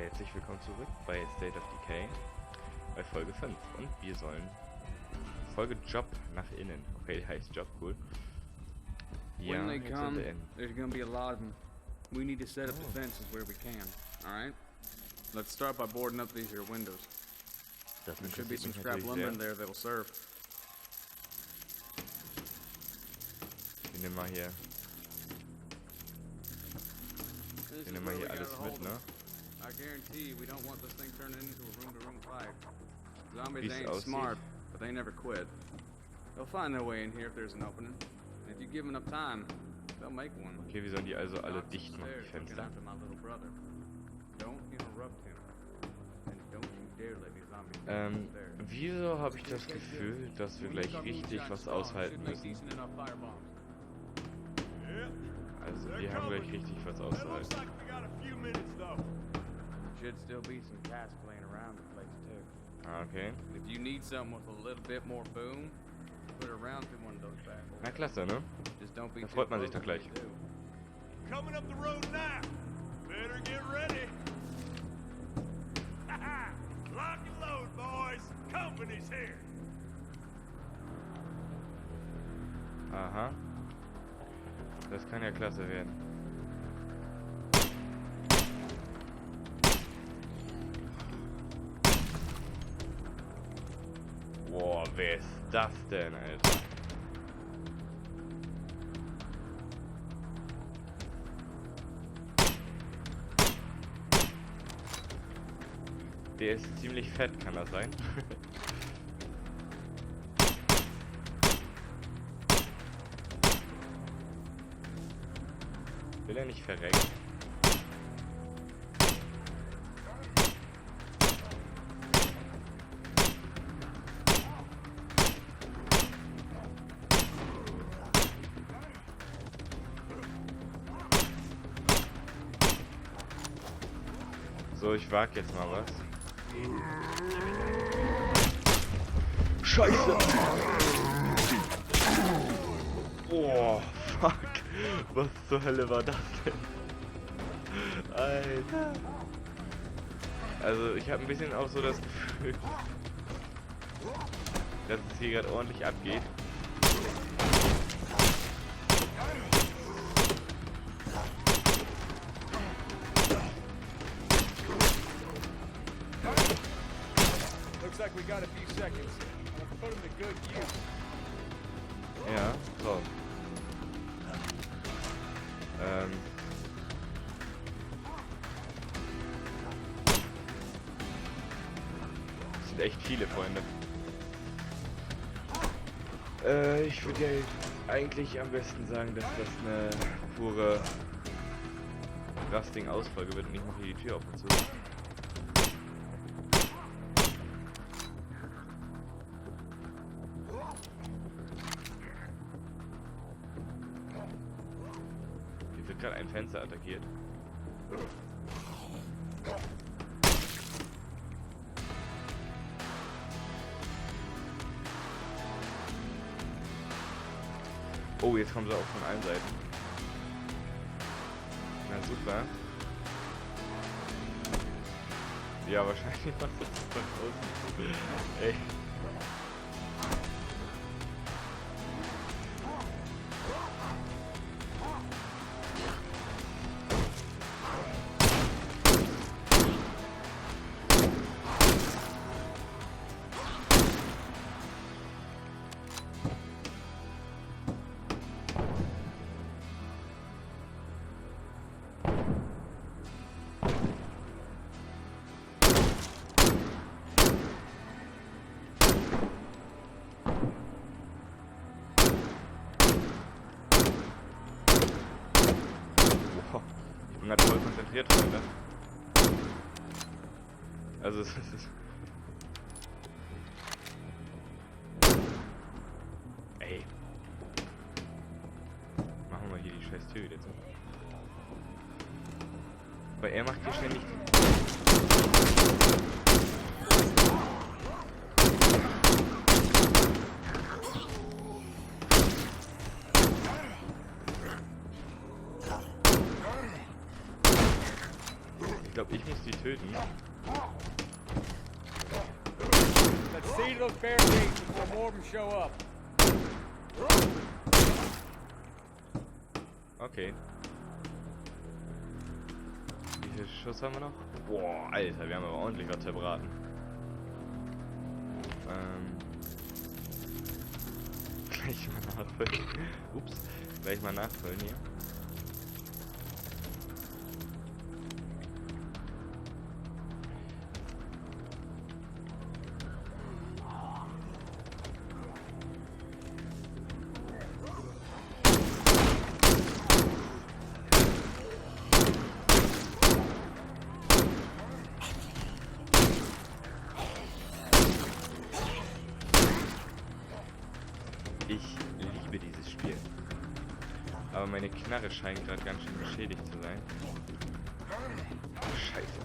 Herzlich willkommen zurück bei State of Decay, bei Folge 5. Und wir sollen Folge Job nach innen. Okay, die heißt Job, cool. Ja, When they jetzt come, sind wir in. there's gonna be a lot of them. We need to set up defenses where we can, alright? Let's start by boarding up these here windows. Das There should be some interessiert scrap mich lumber in natürlich there that'll serve. sehr. Wir nehmen mal hier, This wir is nehmen mal where we hier gotta alles hold mit, ne? 'em. I guarantee we don't want this thing turning into a room-to-room fight. Zombies Wie's ain't aussieht. smart, but they never quit. They'll find their way in here if there's an opening. And if you give them enough time, they'll make one. Okay, wir sollen die also alle Doc's dicht machen, die upstairs looking Fenster. after my little brother. Don't interrupt him. And don't you dare let these zombies upstairs. Wieso habe ich das Gefühl, dass wir gleich richtig was aushalten müssen? Also, wir haben gleich richtig was auszuhalten. Should still be some cats playing around the place too. Ah, okay. If you need something with a little bit more boom, put it around through one of those bad boys. Na klasse, ne? Just don't be Da too freut man sich close doch gleich. when you do. Coming up the road now. Better get ready. Lock and load, boys. Company's here. Aha. Das kann ja klasse werden. Boah, wer ist das denn, Alter? Der ist ziemlich fett, kann das sein? Will er nicht verrecken? So, ich wag jetzt mal was. Scheiße! Oh, fuck! Was zur Hölle war das denn? Alter! Also, ich habe ein bisschen auch so das Gefühl, dass es hier gerade ordentlich abgeht. Looks like we got a few seconds. We'll put them to good use. Ja, so. Das sind echt viele Freunde. Ich würde ja eigentlich am besten sagen, dass das eine pure Rasting-Ausfolge wird und ich mache hier die Tür auf und zu. Hier wird gerade ein Fenster attackiert. Oh, jetzt kommen sie auch von allen Seiten. Na super. Ja, wahrscheinlich macht das von außen. Ey. Ich bin gerade voll konzentriert, Freunde. Also es ist... Ey. Machen wir mal hier die scheiß Tür wieder zu. Weil er macht hier ständig... glaube, ich muss die töten. Let's see those barricades before more of them show up. Okay. Wie viel Schuss haben wir noch? Boah, Alter, wir haben aber ordentlich was verbraten. Gleich mal nachfüllen. Ups, gleich mal nachfüllen hier. Ich liebe dieses Spiel. Aber meine Knarre scheint gerade ganz schön beschädigt zu sein. Scheiße.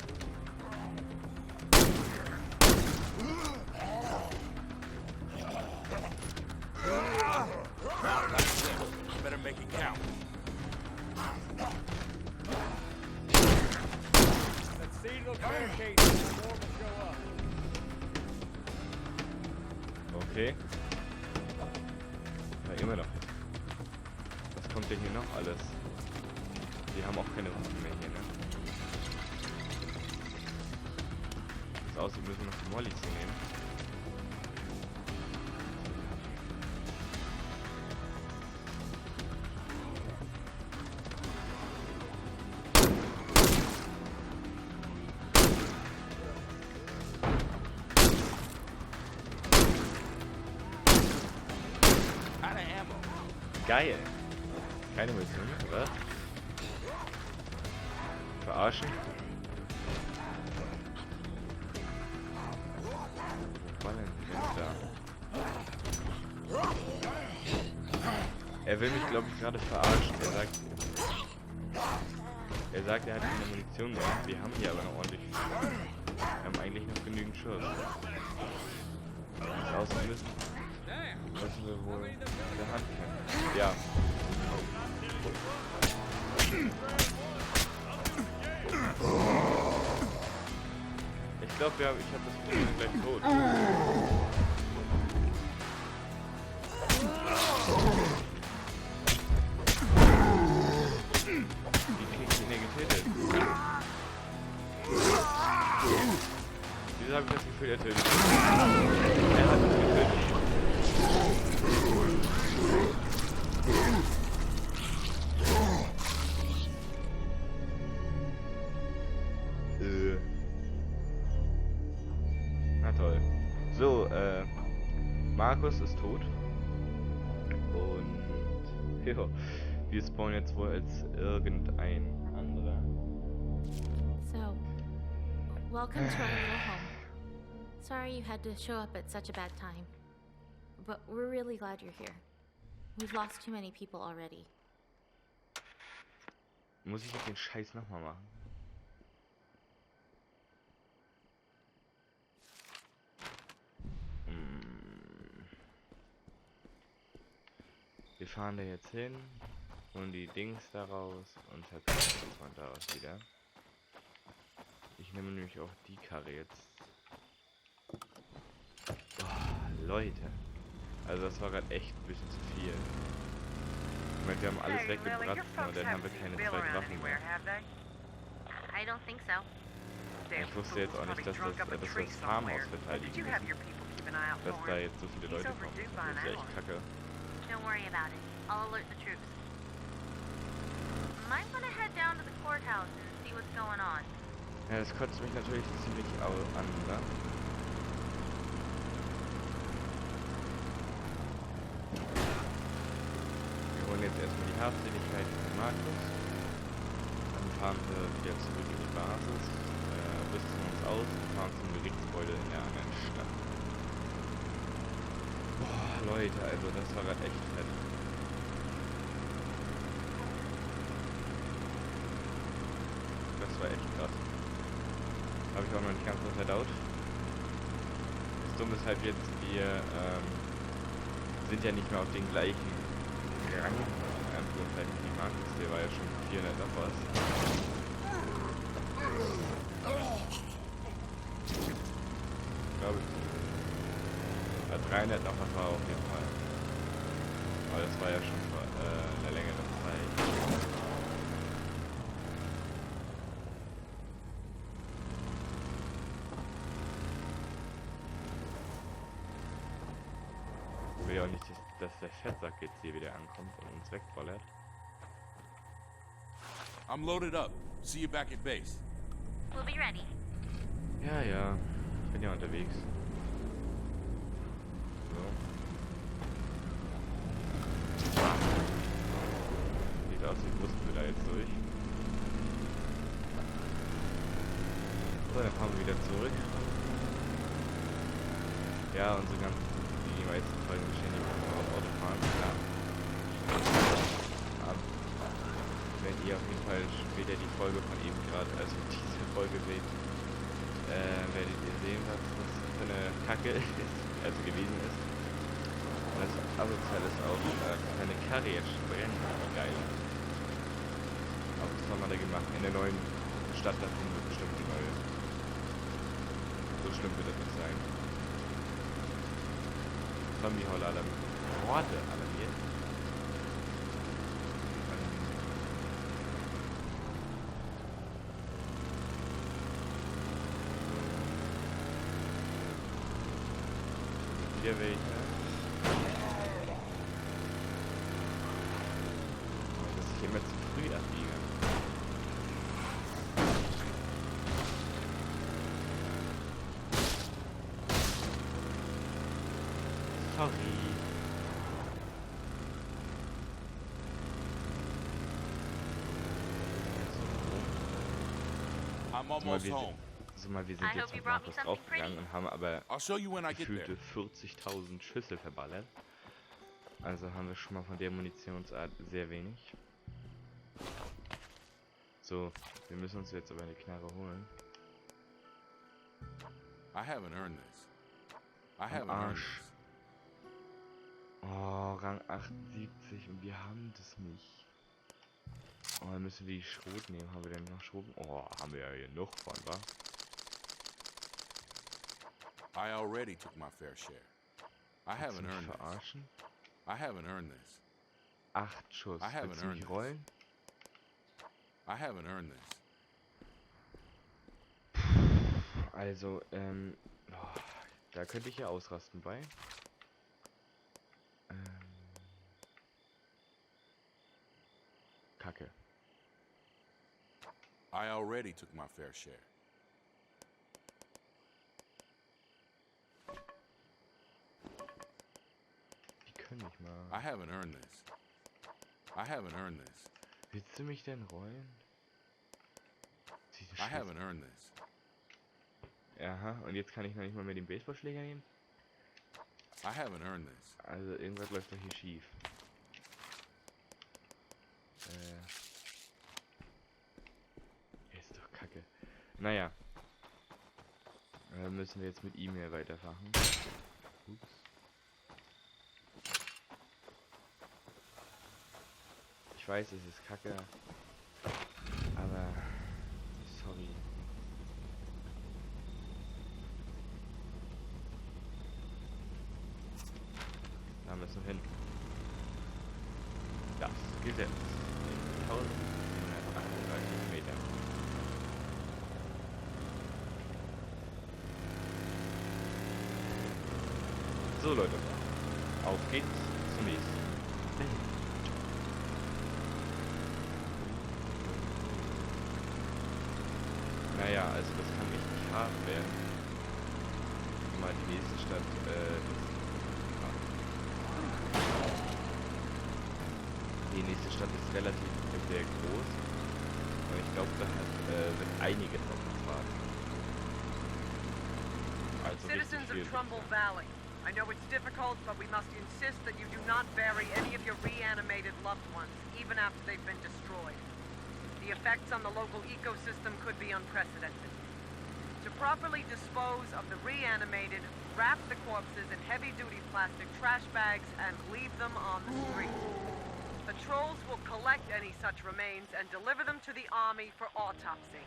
Better make it count. Let's see those barricades before more of them show up. Okay. Ja, immer noch. Was kommt denn hier noch alles? Die haben auch keine Waffen mehr hier, ne? Das aussieht, müssen wir noch die Mollys hier nehmen. Geil. Keine Munition, oder? Verarschen. Wo ballern die denn da? Er will mich, glaube ich, gerade verarschen. Er sagt, er hat keine Munition mehr. Wir haben hier aber noch ordentlich. Wir haben eigentlich noch genügend Schuss. Das aussehen müssen wir wohl in der Hand kennen. Ja. Ich glaube, ich habe das Problem gleich tot. Wie krieg ich ihn denn getötet? Wieso habe ich das Gefühl, er tötet? Er hat mich getötet. Na toll. So, Markus ist tot. Und ja, wir spawnen jetzt wohl als irgendein anderer. So, welcome to our little home. Sorry you had to show up at such a bad time. But we're really glad you're here. We've lost too many people already. Muss ich jetzt den Scheiß nochmal machen? Wir fahren da jetzt hin, holen die Dings daraus und verkaufen das von daraus wieder. Ich nehme nämlich auch die Karre jetzt. Oh, Leute. Also das war gerade echt ein bisschen zu viel. Ich meine, wir haben alles weggebrannt und dann haben wir keine zweiten Waffen mehr. I don't think so. Ich wusste jetzt auch nicht, dass wir das Farmhaus verteidigen müssen. Dass da jetzt so viele Leute kommen. Das ist ja echt kacke. Don't worry about it. I'll alert the troops. Might want to head down to the courthouse and see what's going on. Ja, das kotzt mich natürlich ziemlich an, ne? Wir holen jetzt erstmal die Habseligkeit von Markus. Dann fahren wir wieder zurück in die Basis, rüsten uns aus und fahren zum Gerichtsgebäude in der anderen Stadt. Boah, Leute, also das war gerade echt fett. Das war echt krass. Habe ich auch noch nicht ganz so verdaut. Das Dumme ist halt jetzt, wir sind ja nicht mehr auf den gleichen Rang. Die Markus, der war ja schon 400 noch was. verändert noch was war auf jeden Fall. Aber das war ja schon vor einer längeren Zeit. Ich will ja auch nicht, dass der Fettsack jetzt hier wieder ankommt und uns wegballert. I'm loaded up. See you back at base. We'll be ready. Ja, ja. Bin ja unterwegs. So. Sieht aus, wie mussten wir da jetzt durch. So, dann fahren wir wieder zurück. Ja, und so ganz die meisten Folgen geschehen die auf Autofahren, klar. Wenn ihr auf jeden Fall später die Folge von eben gerade, also diese Folge seht, werdet ihr sehen, was das für eine Kacke ist, also gewesen ist. Und das asozial ist auch, keine Karre jetzt brennen, geil. Aber was haben wir da gemacht? In der neuen Stadt, da finden wir bestimmt die neue. So schlimm wird das nicht sein. Zombie-Holler Horde alarmiert. Wieder welche. Dass ich immer zu früh abbiege. Sorry. I'm almost home. Also mal, wir sind jetzt mit Markus draufgegangen und haben aber I'll show you when I get gefühlte there. 40.000 Schüsse verballert. Also haben wir schon mal von der Munitionsart sehr wenig. So, wir müssen uns jetzt aber eine Knarre holen. I haven't earned this. I haven't earned Arsch. this. Oh, Rang 78 und wir haben das nicht. Oh, dann müssen wir die Schrot nehmen. Haben wir denn noch Schrot? Oh, haben wir ja hier noch von, wa? I already took my fair share. I Willst du haven't mich earned this. verarschen? I haven't earned this. 8 Schuss. I haven't Willst du mich earned rollen? I haven't earned this. Also, oh, da könnte ich ja ausrasten bei. Kacke. I already took my fair share. Die können nicht mal. I haven't earned this. I haven't earned this. Willst du mich denn rollen? Diese I Scheiße. haven't earned this. Aha, und jetzt kann ich noch nicht mal mehr den Baseballschläger nehmen? I haven't earned this. Also irgendwas läuft doch hier schief. Ist doch kacke. Naja. Müssen wir jetzt mit E-Mail weiterfahren. Ups. Ich weiß, es ist kacke. Aber... Sorry. Da müssen wir hin. Das Gesetz. 1738 Meter. So Leute, auf geht's zum nächsten. Naja, also das kann richtig hart werden. Mal die nächste Stadt die nächste Stadt ist relativ sehr groß. Und ich glaube, da wird einiges auf uns warten. Also Citizens richtig viel. of Trumbull Valley, I know it's difficult, but we must insist that you do not bury any of your reanimated loved ones, even after they've been destroyed. The effects on the local ecosystem could be unprecedented. To properly dispose of the reanimated, wrap the corpses in heavy-duty plastic trash bags and leave them on the street. Patrols will collect any such remains and deliver them to the army for autopsy.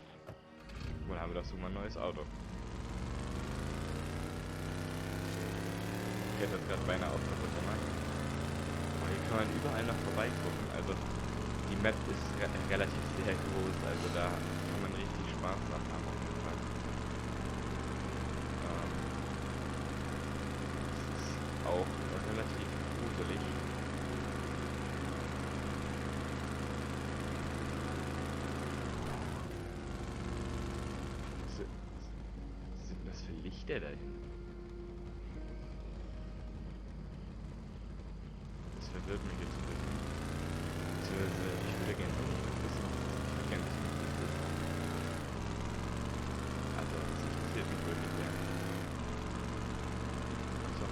Dann haben wir doch so mal ein neues Auto. hätte das gerade beinahe auch kaputt gemacht. Aber hier kann man überall noch vorbeigucken. Also die Map ist relativ sehr groß, also da kann man richtig Spaß dran haben auf jeden Fall. Es ist auch relativ gruselig. Was sind das für Lichter da hinten? Das verwirrt mich jetzt ein bisschen. Beziehungsweise, ich würde gerne noch nicht wissen, was das gerne ist. Also, das interessiert mich wirklich sehr. So,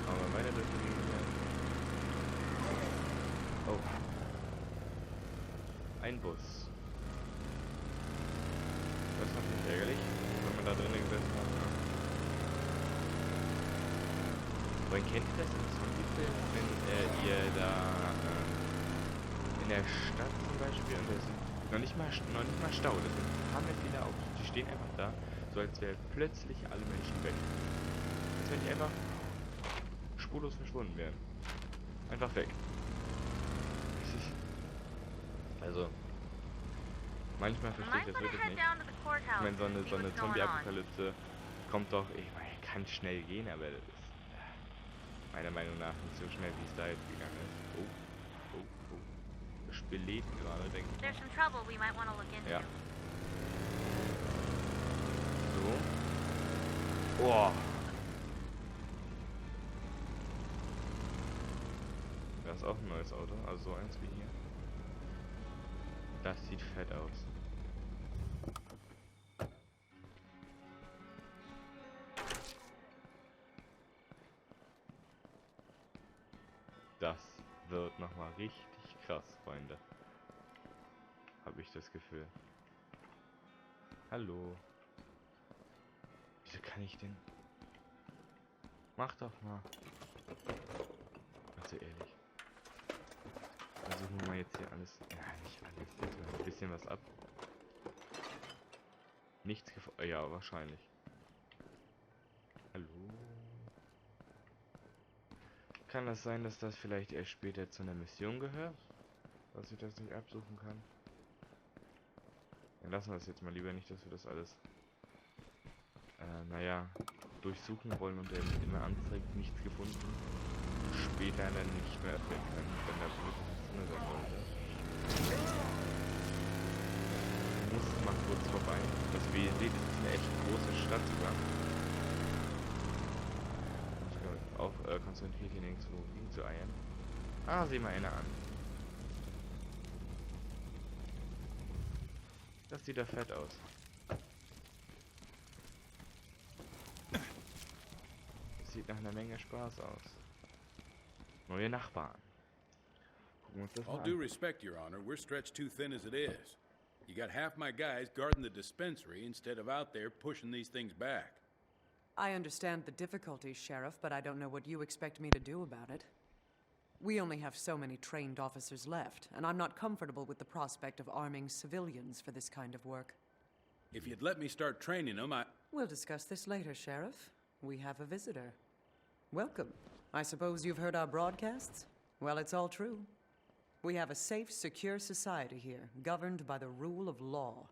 aber weiter dürfen wir hier. Oh. Ein Bus. Das ist natürlich ärgerlich, wenn man da drinnen gesessen hat. Ne? Aber kennt ihr das in Zombie-Filmen, wenn ihr da in der Stadt zum Beispiel, und da sind noch nicht mal Stau, das sind viele Autos, die stehen einfach da, so als wären plötzlich alle Menschen weg. Als wenn die einfach spurlos verschwunden wären. Einfach weg. Also, manchmal verstehe ich das wirklich nicht. Wenn so eine Zombie-Apokalypse kommt doch, ich meine, kann schnell gehen, aber das ist meiner Meinung nach nicht so schnell, wie es da jetzt gegangen ist. Oh. Das Spiel lädt gerade, denke ich. Ja. So. Boah. Das ist auch ein neues Auto, also so eins wie hier. Das sieht fett aus. Das wird nochmal richtig krass, Freunde. Habe ich das Gefühl. Hallo. Wieso kann ich denn? Mach doch mal. Also ehrlich. Versuchen wir mal jetzt hier alles. Ja, nicht alles. Jetzt mal ein bisschen was ab. Nichts gefunden. Ja, wahrscheinlich. Hallo. Kann das sein, dass das vielleicht erst später zu einer Mission gehört? Dass ich das nicht absuchen kann? Dann lassen wir das jetzt mal lieber nicht, dass wir das alles naja, durchsuchen wollen und der immer anzeigt, nichts gefunden. Später dann nicht mehr öffnen können, wenn da wirklich nichts drin sein sollte. Ich muss mal kurz vorbei. Also wie ihr seht, ist es eine echt große Stadt sogar. Ich kann mich auch konzentriert hier nirgendwo hinzueiern. Ah, sieh mal einer an. Das sieht da fett aus. Das sieht nach einer Menge Spaß aus. Neue Nachbarn. Gucken wir uns das mal All an. due respect, Your Honor, we're stretched too thin as it is. You got half my guys guarding the dispensary instead of out there pushing these things back. I understand the difficulties, Sheriff, but I don't know what you expect me to do about it. We only have so many trained officers left, and I'm not comfortable with the prospect of arming civilians for this kind of work. If you'd let me start training them, We'll discuss this later, Sheriff. We have a visitor. Welcome. I suppose you've heard our broadcasts? Well, it's all true. We have a safe, secure society here, governed by the rule of law.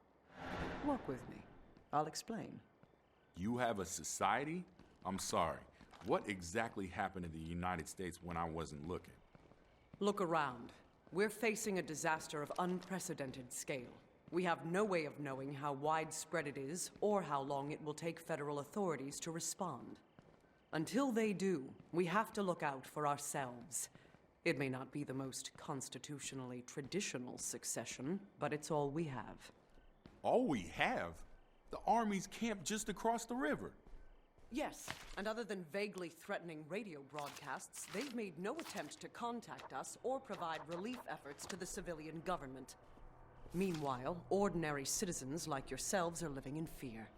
Walk with me. I'll explain. You have a society? I'm sorry. What exactly happened in the United States when I wasn't looking? Look around. We're facing a disaster of unprecedented scale. We have no way of knowing how widespread it is or how long it will take federal authorities to respond. Until they do, we have to look out for ourselves. It may not be the most constitutionally traditional succession, but it's all we have. All we have? The Army's camp just across the river. Yes, and other than vaguely threatening radio broadcasts, they've made no attempt to contact us or provide relief efforts to the civilian government. Meanwhile, ordinary citizens like yourselves are living in fear.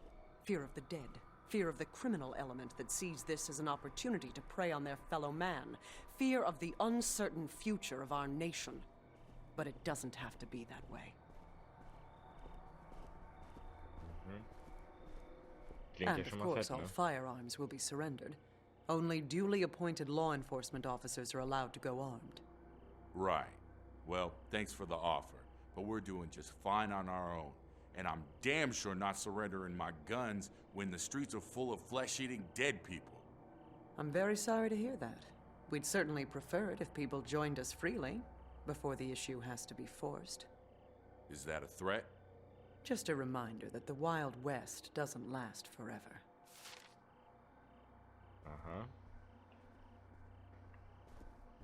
Fear of the dead. Fear of the criminal element that sees this as an opportunity to prey on their fellow man. Fear of the uncertain future of our nation. But it doesn't have to be that way. Klingt ja And schon of mal course, fett, all ne? firearms will be surrendered. Only duly appointed law enforcement officers are allowed to go armed. Right. Well, thanks for the offer, but we're doing just fine on our own. And I'm damn sure not surrendering my guns when the streets are full of flesh-eating dead people. I'm very sorry to hear that. We'd certainly prefer it if people joined us freely, before the issue has to be forced. Is that a threat? Just a reminder that the Wild West doesn't last forever. Aha.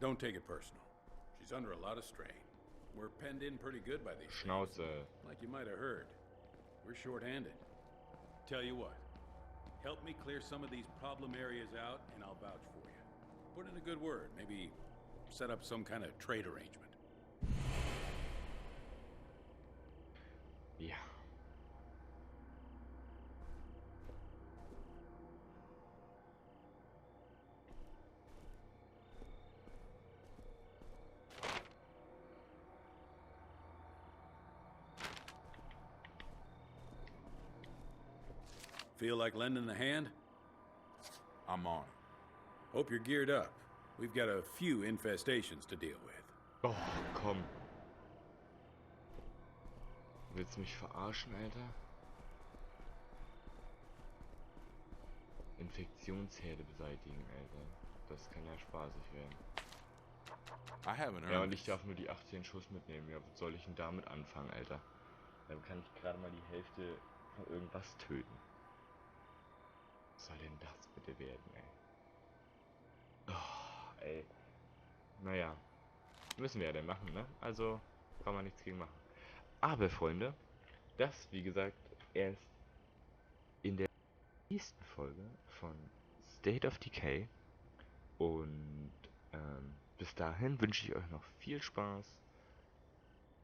Don't take it personal. She's under a lot of strain. We're penned in pretty good by these things. Schnauze. Like you might have heard. We're short-handed. Tell you what. Help me clear some of these problem areas out, and I'll vouch for you. Put in a good word. Maybe set up some kind of trade arrangement. Ja. Feel like lending a hand? I'm on it. Hope you're geared up. We've got a few infestations to deal with. Oh, komm. Willst du mich verarschen, Alter? Infektionsherde beseitigen, Alter. Das kann ja spaßig werden. I haven't Ja, earned und ich this. darf nur die 18 Schuss mitnehmen. Ja, was soll ich denn damit anfangen, Alter? Dann kann ich gerade mal die Hälfte von irgendwas töten. Was soll denn das bitte werden, ey? Oh, ey. Naja. Müssen wir ja dann machen, ne? Also, kann man nichts gegen machen. Aber, Freunde, das, wie gesagt, erst in der nächsten Folge von State of Decay. Und bis dahin wünsche ich euch noch viel Spaß.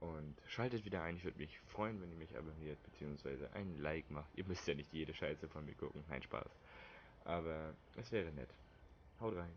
Und schaltet wieder ein. Ich würde mich freuen, wenn ihr mich abonniert, beziehungsweise ein Like macht. Ihr müsst ja nicht jede Scheiße von mir gucken. Nein, Spaß. Aber es wäre nett. Haut rein.